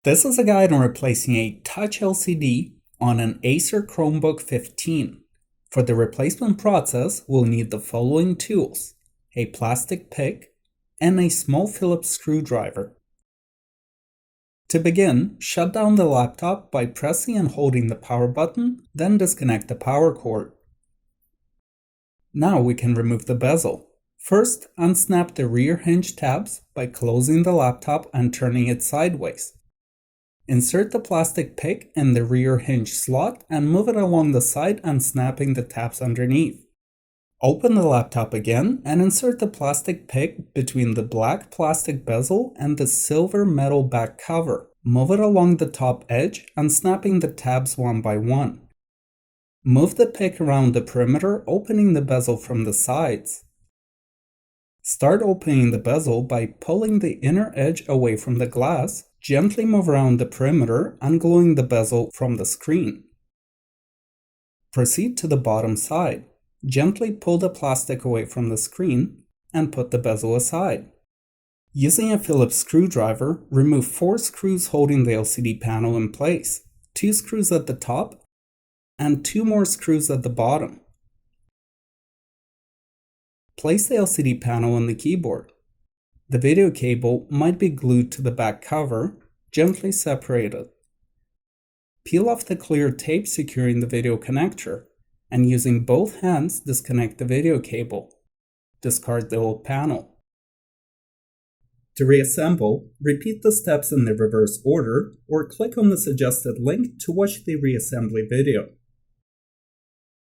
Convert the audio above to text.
This is a guide on replacing a touch LCD on an Acer Chromebook 15. For the replacement process, we'll need the following tools: a plastic pick and a small Phillips screwdriver. To begin, shut down the laptop by pressing and holding the power button, then disconnect the power cord. Now we can remove the bezel. First, unsnap the rear hinge tabs by closing the laptop and turning it sideways. Insert the plastic pick in the rear hinge slot and move it along the side, unsnapping the tabs underneath. Open the laptop again and insert the plastic pick between the black plastic bezel and the silver metal back cover. Move it along the top edge, unsnapping the tabs one by one. Move the pick around the perimeter, opening the bezel from the sides. Start opening the bezel by pulling the inner edge away from the glass. Gently move around the perimeter, ungluing the bezel from the screen. Proceed to the bottom side. Gently pull the plastic away from the screen and put the bezel aside. Using a Phillips screwdriver, remove 4 screws holding the LCD panel in place, 2 screws at the top and 2 more screws at the bottom. Place the LCD panel on the keyboard. The video cable might be glued to the back cover. Gently separate it. Peel off the clear tape securing the video connector, and using both hands disconnect the video cable. Discard the old panel. To reassemble, repeat the steps in the reverse order or click on the suggested link to watch the reassembly video.